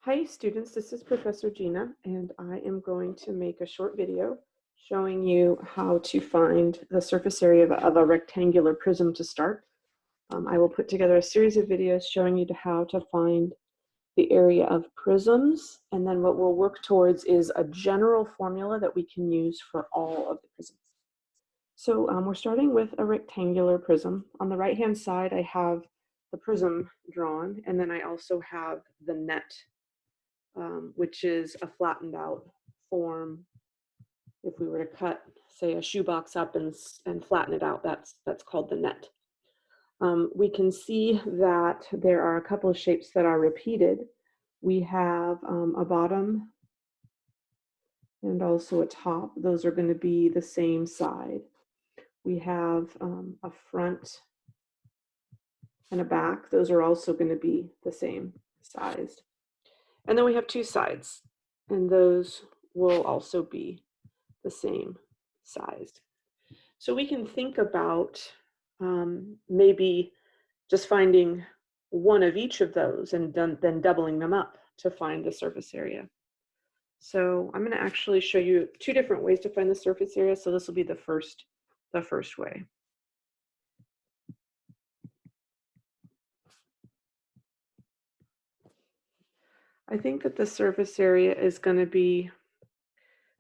Hi students, this is Professor Gina, and I am going to make a short video showing you how to find the surface area of a rectangular prism to start. I will put together a series of videos showing you how to find the area of prisms, and then what we'll work towards is a general formula that we can use for all of the prisms. So we're starting with a rectangular prism. On the right-hand side, I have the prism drawn, and then I also have the net, which is a flattened out form. If we were to cut, say, a shoebox up and flatten it out, that's called the net. We can see that there are a couple of shapes that are repeated. We have a bottom and also a top. Those are going to be the same side. We have a front and a back. Those are also going to be the same size. And then we have two sides, and those will also be the same size. So we can think about maybe just finding one of each of those and then doubling them up to find the surface area. So I'm going to actually show you two different ways to find the surface area. So this will be the first way. I think that the surface area is going to be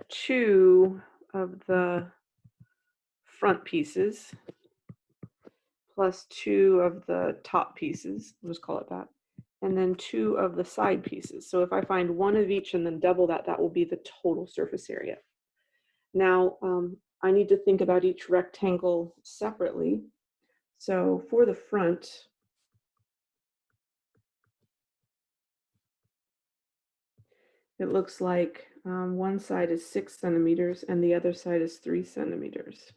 2 of the front pieces plus 2 of the top pieces, we'll just call it that, and then 2 of the side pieces. So if I find one of each and then double that, that will be the total surface area. Now, I need to think about each rectangle separately. So for the front, it looks like one side is 6 centimeters and the other side is 3 centimeters.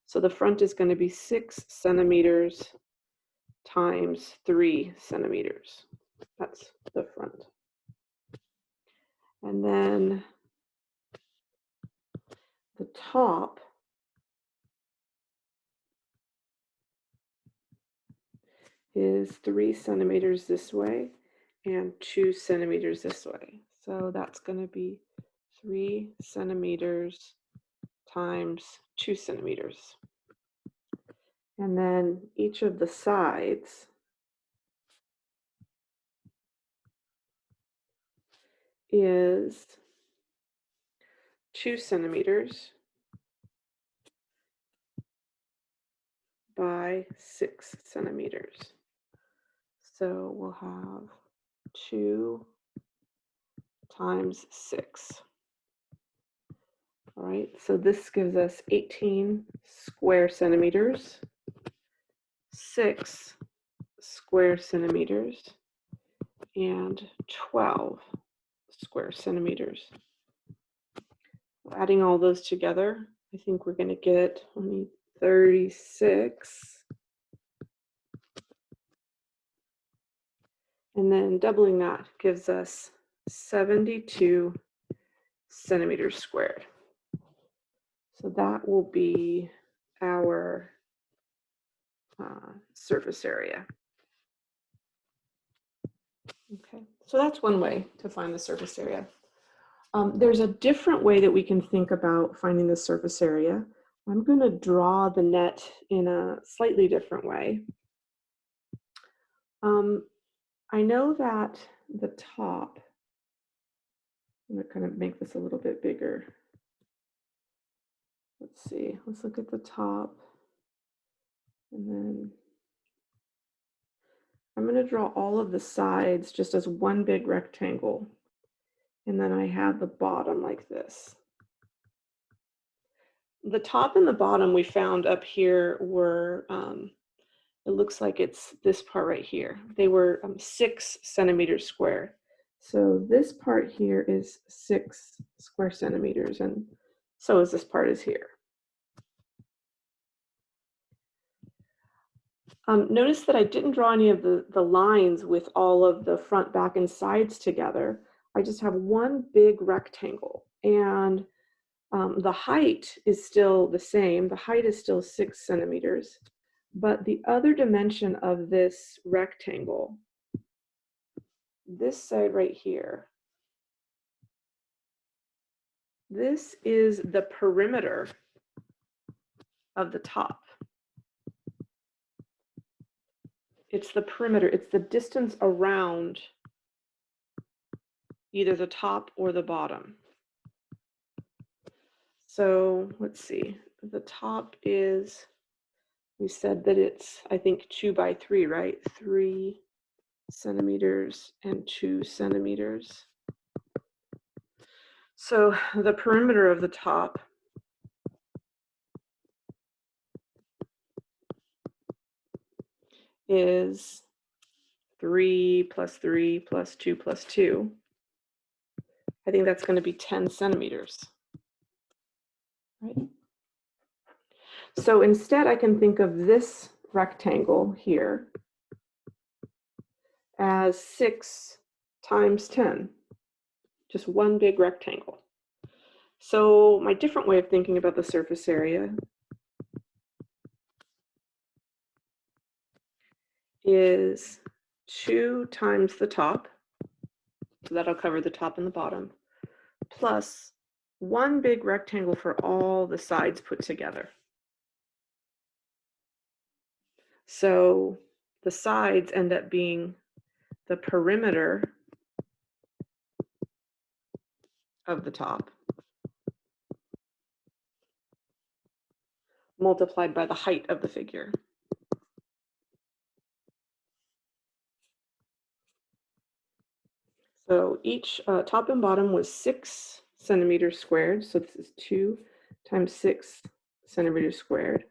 So the front is going to be 6 centimeters times 3 centimeters. That's the front. And then the top is 3 centimeters this way and 2 centimeters this way. So that's going to be 3 centimeters times 2 centimeters. And then each of the sides is 2 centimeters by 6 centimeters. So we'll have 2 times 6. All right, so this gives us 18 square centimeters, 6 square centimeters, and 12 square centimeters. Adding all those together, I think we're going to get 36. And then doubling that gives us 72 centimeters squared. So that will be our surface area. Okay, so that's one way to find the surface area. There's a different way that we can think about finding the surface area. I'm going to draw the net in a slightly different way. I know that the top, I'm going to kind of make this a little bit bigger. Let's see, let's look at the top. And then I'm going to draw all of the sides just as one big rectangle. And then I have the bottom like this. The top and the bottom we found up here were, it looks like it's this part right here. They were 6 centimeters square. So this part here is 6 square centimeters, and so is this part is here. Notice that I didn't draw any of the lines with all of the front, back, and sides together. I just have one big rectangle, and the height is still the same. The height is still 6 centimeters, But the other dimension of this rectangle, this side right here, this is the perimeter of the top. It's the perimeter, it's the distance around either the top or the bottom. So let's see, the top is, we said that it's, I think, 2 by 3, right? 3 centimeters and 2 centimeters. So the perimeter of the top is 3 plus 3 plus 2 plus 2. I think that's going to be 10 centimeters. Right? So instead, I can think of this rectangle here as 6 times 10, just one big rectangle. So my different way of thinking about the surface area is 2 times the top, so that'll cover the top and the bottom, plus one big rectangle for all the sides put together. So the sides end up being the perimeter of the top multiplied by the height of the figure. So each top and bottom was 6 centimeters squared. So this is 2 times 6 centimeters squared.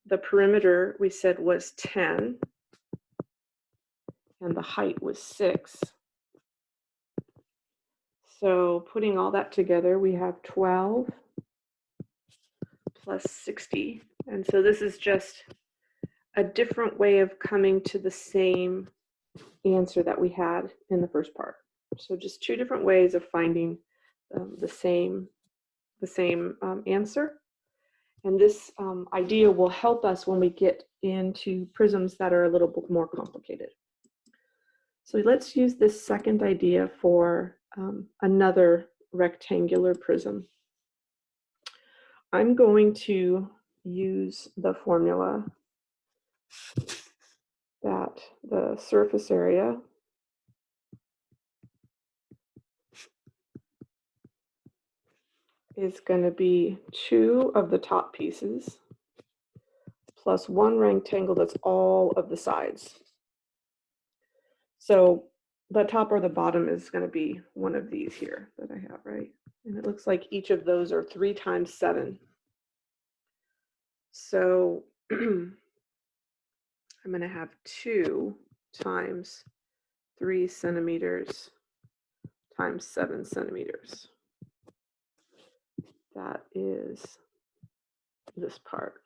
The perimeter we said was 10, and the height was 6. So putting all that together, we have 12 plus 60. And so this is just a different way of coming to the same answer that we had in the first part. So just two different ways of finding the same answer. And this idea will help us when we get into prisms that are a little bit more complicated. So let's use this second idea for another rectangular prism. I'm going to use the formula that the surface area is going to be 2 of the top pieces plus 1 rectangle that's all of the sides. So the top or the bottom is going to be one of these here that I have, right? And it looks like each of those are 3 times 7. So I'm going to have 2 times 3 centimeters times 7 centimeters. That is this part.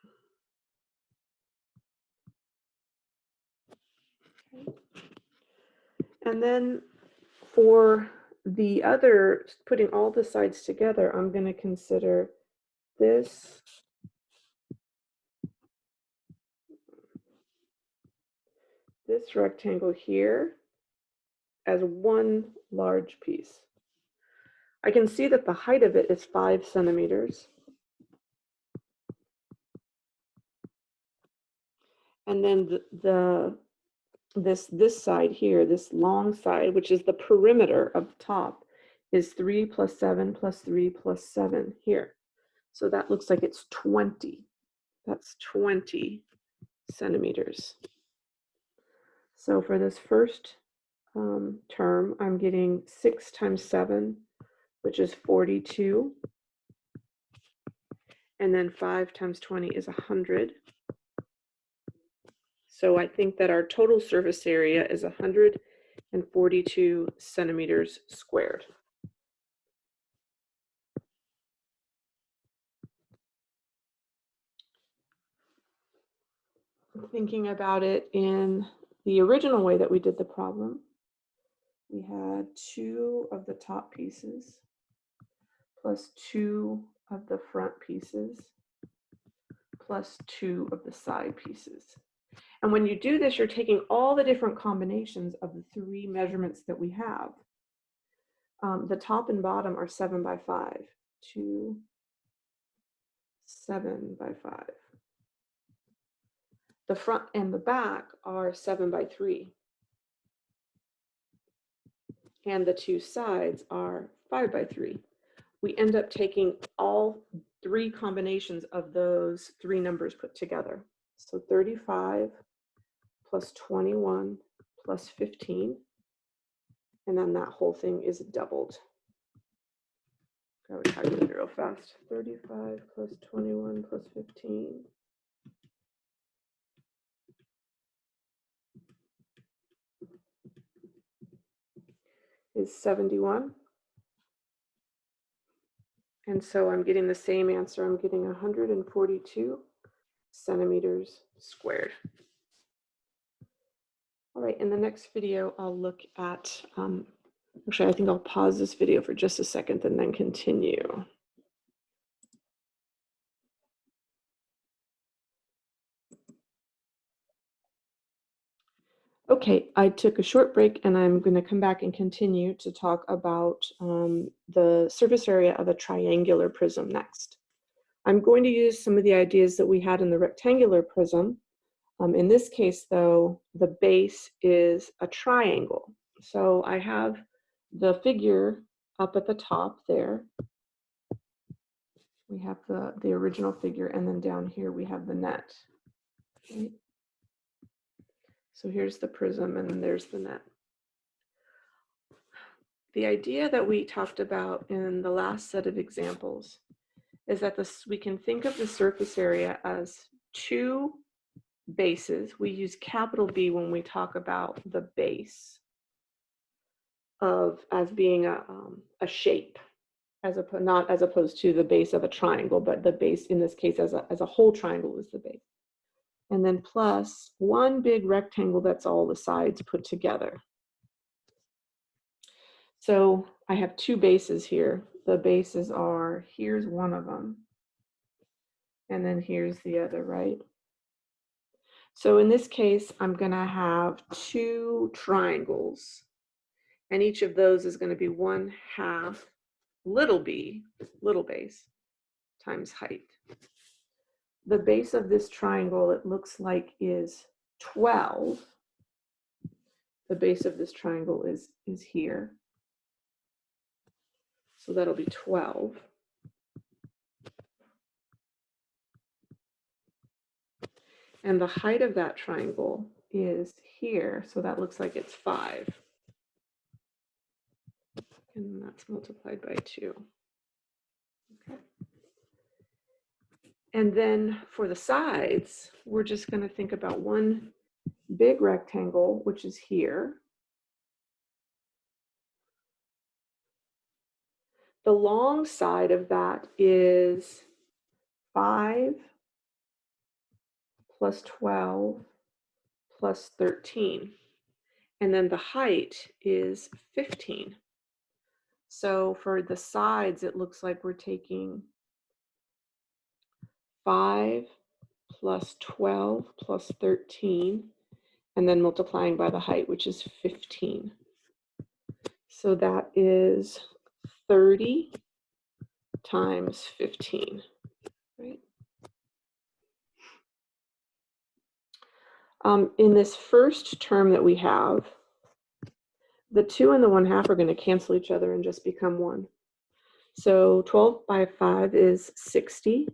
Okay. And then for the other, putting all the sides together, I'm going to consider this rectangle here as one large piece. I can see that the height of it is 5 centimeters. And then this side here, this long side, which is the perimeter of the top, is 3 plus 7 plus 3 plus 7 here. So that looks like it's 20. That's 20 centimeters. So for this first term, I'm getting 6 times 7, which is 42. And then 5 times 20 is 100. So I think that our total surface area is 142 centimeters squared. Thinking about it in the original way that we did the problem, we had 2 of the top pieces plus 2 of the front pieces plus 2 of the side pieces. And when you do this, you're taking all the different combinations of the 3 measurements that we have. The top and bottom are 7 by 5. 2, 7 by 5. The front and the back are 7 by 3. And the 2 sides are 5 by 3. We end up taking all 3 combinations of those 3 numbers put together. So 35 plus 21 plus 15. And then that whole thing is doubled. I would calculate it real fast. 35 plus 21 plus 15. Is 71. And so I'm getting the same answer. I'm getting 142 centimeters squared. All right, in the next video, I'll look at, actually, I think I'll pause this video for just a second and then continue. Okay, I took a short break and I'm going to come back and continue to talk about the surface area of a triangular prism next. I'm going to use some of the ideas that we had in the rectangular prism. In this case, though, the base is a triangle. So I have the figure up at the top there. We have the original figure, and then down here we have the net. Right? So here's the prism, and then there's the net. The idea that we talked about in the last set of examples is that we can think of the surface area as 2 bases. We use capital B when we talk about the base as being a shape, not as opposed to the base of a triangle, but the base in this case as a whole triangle is the base. And then plus 1 big rectangle that's all the sides put together. So I have 2 bases here. The bases are, here's one of them, and then here's the other, right? So in this case, I'm going to have 2 triangles, and each of those is going to be 1/2 little b, little base, times height. The base of this triangle, it looks like, is 12. The base of this triangle is here. So that'll be 12. And the height of that triangle is here, so that looks like it's 5. And that's multiplied by 2. Okay. And then for the sides, we're just going to think about 1 big rectangle, which is here. The long side of that is 5 plus 12 plus 13. And then the height is 15. So for the sides, it looks like we're taking 5 plus 12 plus 13, and then multiplying by the height, which is 15. So that is 30 times 15, right? In this first term that we have, the 2 and the 1/2 are going to cancel each other and just become 1. So 12 by 5 is 60.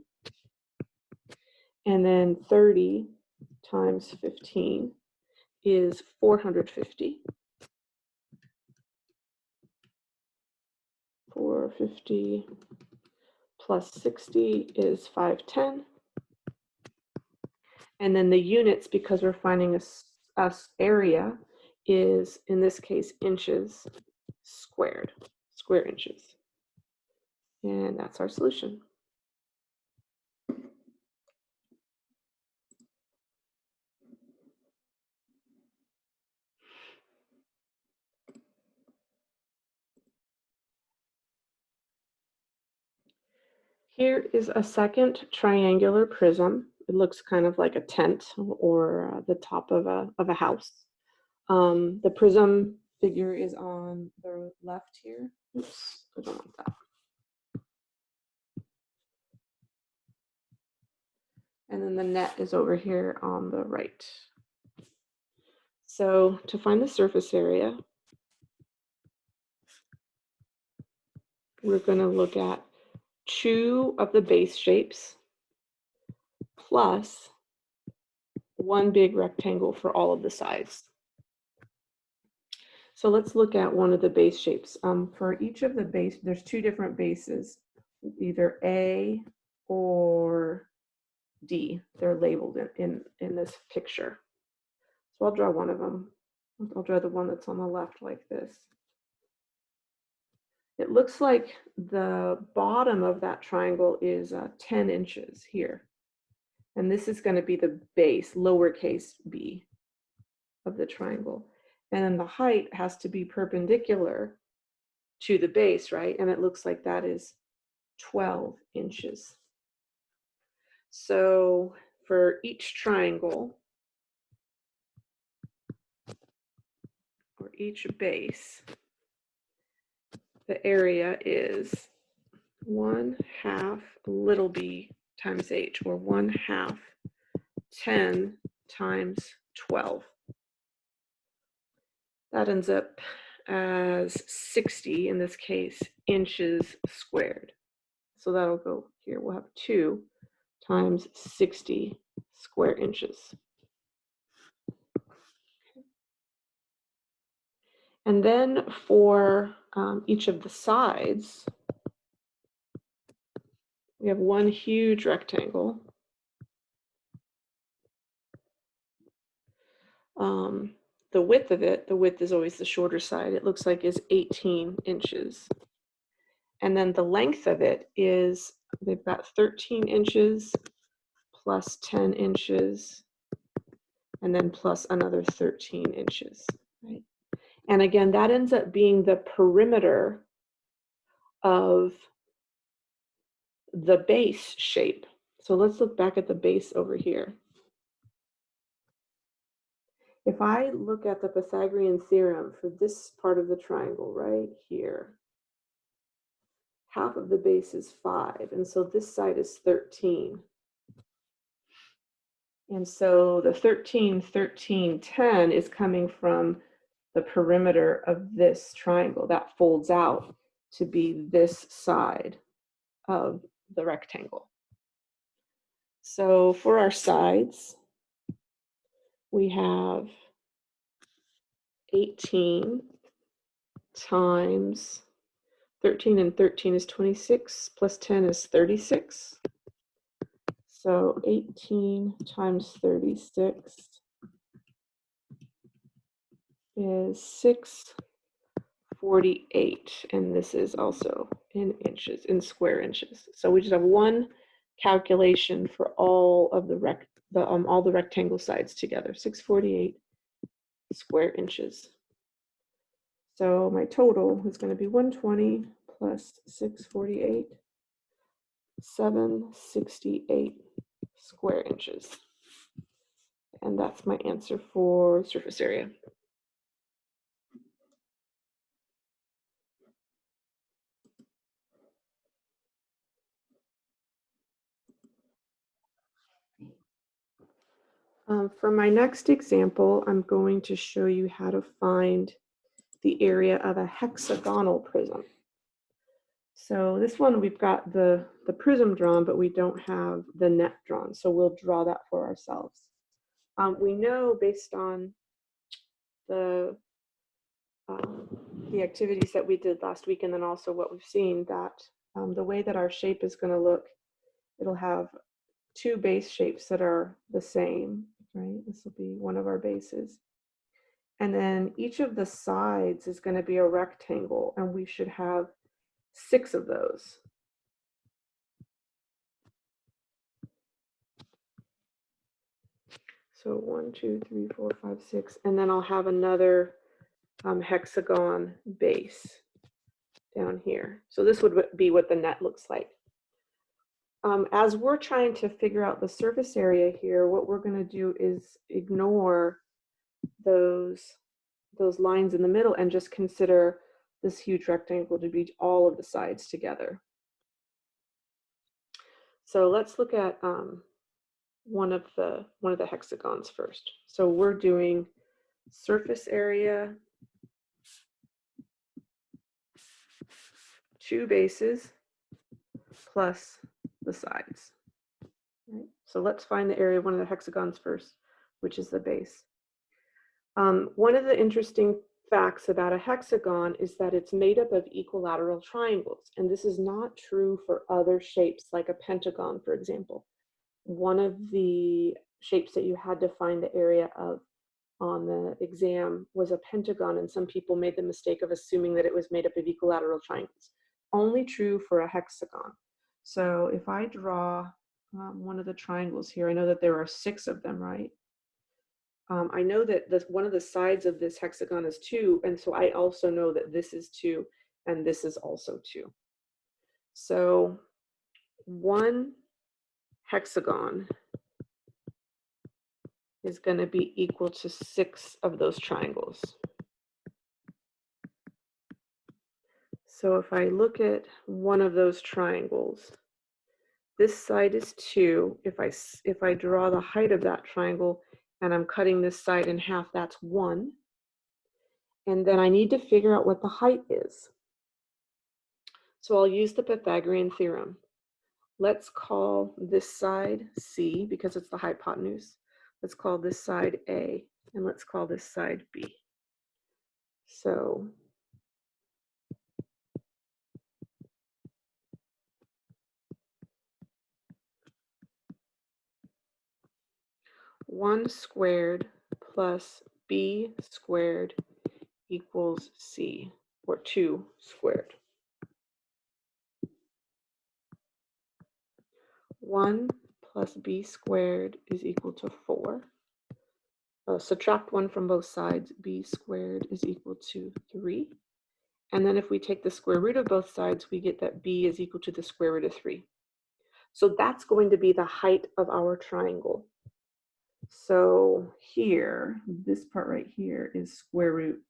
And then 30 times 15 is 450. 450 plus 60 is 510. And then the units, because we're finding a area, is in this case inches squared, square inches. And that's our solution. Here is a second triangular prism. it looks kind of like a tent or the top of a house. The prism figure is on the left here. Oops, I don't want that. And then the net is over here on the right. So to find the surface area, we're going to look at 2 of the base shapes plus 1 big rectangle for all of the sides. So let's look at one of the base shapes. For each of the base, there's 2 different bases, either A or D. They're labeled in this picture. So I'll draw one of them. I'll draw the one that's on the left like this. It looks like the bottom of that triangle is 10 inches here. And this is going to be the base, lowercase b, of the triangle. And then the height has to be perpendicular to the base, right? And it looks like that is 12 inches. So for each triangle, or each base, the area is 1/2 little b times h, or 1/2 10 times 12. That ends up as 60, in this case, inches squared. So that'll go here. We'll have 2 times 60 square inches. And then for each of the sides, we have one huge rectangle. The width of it, the width is always the shorter side, it looks like is 18 inches. And then the length of it is, they've got 13 inches plus 10 inches, and then plus another 13 inches, right? And again, that ends up being the perimeter of the base shape. So let's look back at the base over here. If I look at the Pythagorean theorem for this part of the triangle right here, half of the base is 5, and so this side is 13. And so the 13, 13, 10 is coming from the perimeter of this triangle that folds out to be this side of the rectangle. So for our sides, we have 18 times 13, and 13 is 26, plus 10 is 36. So 18 times 36 is 648, and this is also in inches, in square inches. So we just have one calculation for all of the all the rectangle sides together, 648 square inches. So my total is going to be 120 plus 648, 768 square inches. And that's my answer for surface area. For my next example, I'm going to show you how to find the area of a hexagonal prism. So this one, we've got the prism drawn, but we don't have the net drawn. So we'll draw that for ourselves. We know based on the activities that we did last week, and then also what we've seen, that the way that our shape is going to look, it'll have 2 base shapes that are the same, right? This will be one of our bases. And then each of the sides is going to be a rectangle, and we should have 6 of those. So 1, 2, 3, 4, 5, 6, and then I'll have another hexagon base down here. So this would be what the net looks like. as we're trying to figure out the surface area here, what we're going to do is ignore those lines in the middle and just consider this huge rectangle to be all of the sides together. So let's look at one of the hexagons first. So we're doing surface area, 2 bases plus the sides. Right? So let's find the area of one of the hexagons first, which is the base. One of the interesting facts about a hexagon is that it's made up of equilateral triangles, and this is not true for other shapes like a pentagon, for example. One of the shapes that you had to find the area of on the exam was a pentagon, and some people made the mistake of assuming that it was made up of equilateral triangles. Only true for a hexagon. So if I draw one of the triangles here, I know that there are 6 of them, right? I know that one of the sides of this hexagon is 2, and so I also know that this is 2, and this is also 2. So one hexagon is going to be equal to 6 of those triangles. So if I look at one of those triangles, this side is 2. If I draw the height of that triangle and I'm cutting this side in half, that's 1. And then I need to figure out what the height is. So I'll use the Pythagorean theorem. Let's call this side C because it's the hypotenuse. Let's call this side A, and let's call this side B. So one squared plus B squared equals C, or 2 squared. 1 plus B squared is equal to 4. Subtract 1 from both sides, B squared is equal to 3. And then if we take the square root of both sides, we get that B is equal to the square root of 3. So that's going to be the height of our triangle. So here, this part right here is square root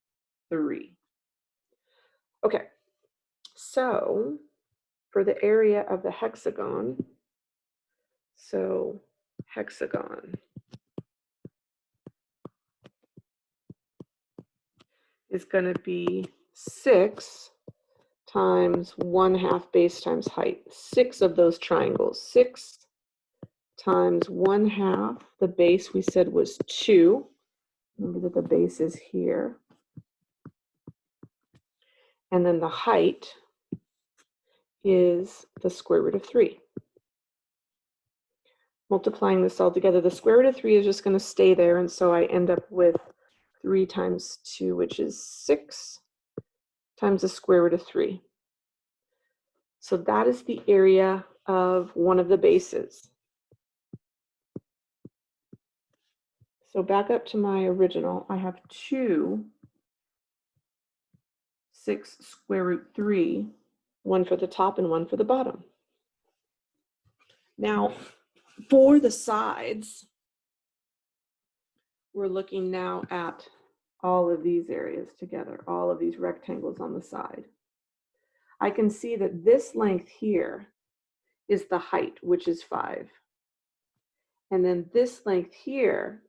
3. Okay, so for the area of the hexagon, so hexagon is going to be 6 times 1/2 base times height. 6 of those triangles. 6 times 1/2. The base we said was 2. Remember that the base is here. And then the height is the square root of 3. Multiplying this all together, the square root of 3 is just going to stay there, and so I end up with 3 times 2, which is 6, times the square root of 3. So that is the area of one of the bases. So back up to my original, I have 2, 6 square root 3, one for the top and one for the bottom. Now, for the sides, we're looking now at all of these areas together, all of these rectangles on the side. I can see that this length here is the height, which is 5. And then this length here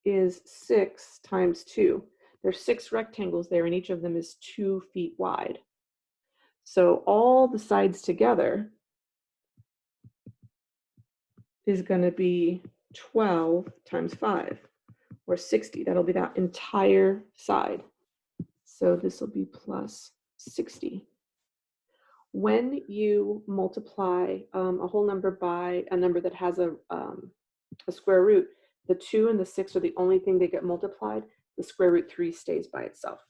is 6 times 2. There's 6 rectangles there, and each of them is 2 feet wide. So all the sides together is going to be 12 times 5, or 60. That'll be that entire side. So this will be plus 60. When you multiply a whole number by a number that has a square root, the 2 and the 6 are the only thing that get multiplied. The square root 3 stays by itself.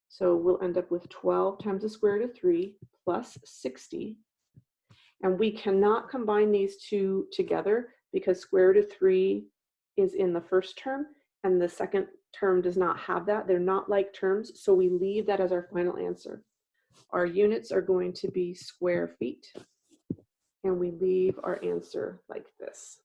So we'll end up with 12 times the square root of 3 plus 60. And we cannot combine these two together because square root of 3 is in the first term and the second term does not have that. They're not like terms, so we leave that as our final answer. Our units are going to be square feet. and we leave our answer like this.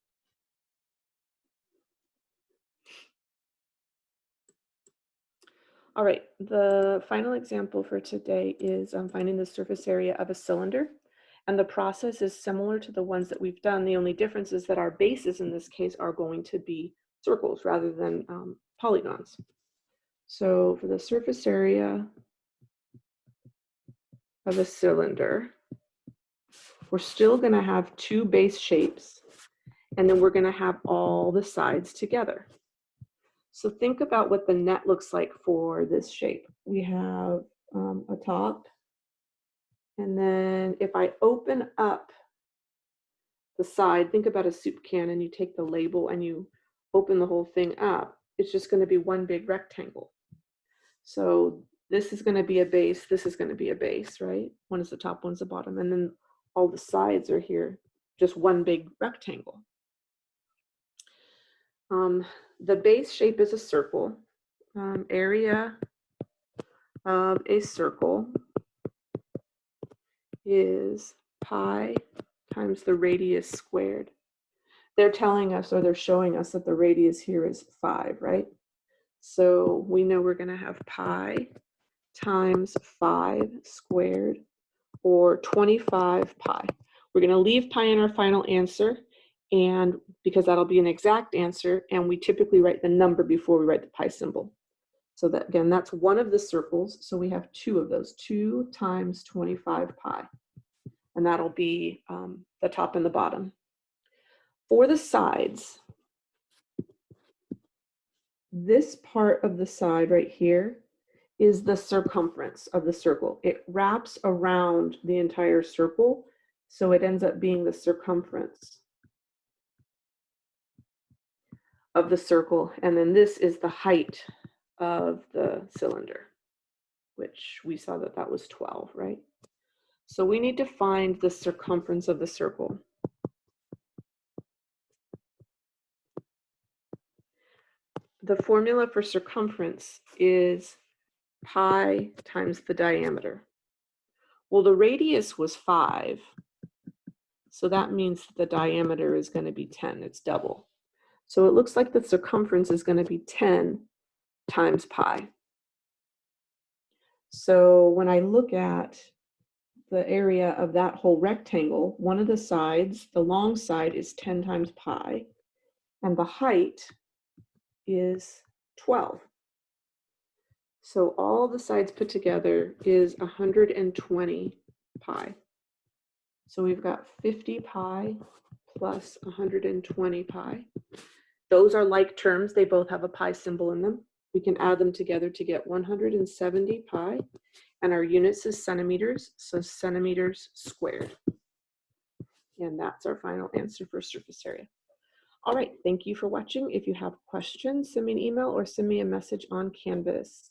All right, the final example for today is finding the surface area of a cylinder. And the process is similar to the ones that we've done. The only difference is that our bases in this case are going to be circles rather than polygons. So for the surface area of a cylinder, we're still going to have two base shapes, and then we're going to have all the sides together. So think about what the net looks like for this shape. We have a top, and then if I open up the side, think about a soup can, and you take the label and you open the whole thing up, it's just going to be one big rectangle. So this is going to be a base, this is going to be a base, right? One is the top, one's the bottom, and then all the sides are here, just one big rectangle. The base shape is a circle. Area of a circle is pi times the radius squared. They're telling us, or they're showing us, that the radius here is 5, right? So we know we're going to have pi times 5 squared, or 25 pi. We're going to leave pi in our final answer, and because that'll be an exact answer, and we typically write the number before we write the pi symbol. So that, again, that's one of the circles. So we have two of those, 2 times 25 pi. And that'll be the top and the bottom. For the sides, this part of the side right here is the circumference of the circle. It wraps around the entire circle, so it ends up being the circumference of the circle. And then this is the height of the cylinder, which we saw that that was 12, right? So we need to find the circumference of the circle. The formula for circumference is pi times the diameter. Well, the radius was 5, so that means the diameter is going to be 10. It's double. So it looks like the circumference is going to be 10 times pi. So when I look at the area of that whole rectangle, one of the sides, the long side, is 10 times pi, and the height is 12. So all the sides put together is 120 pi. So we've got 50 pi plus 120 pi. Those are like terms. They both have a pi symbol in them. We can add them together to get 170 pi. And our units is centimeters, so centimeters squared. And that's our final answer for surface area. All right, thank you for watching. If you have questions, send me an email or send me a message on Canvas.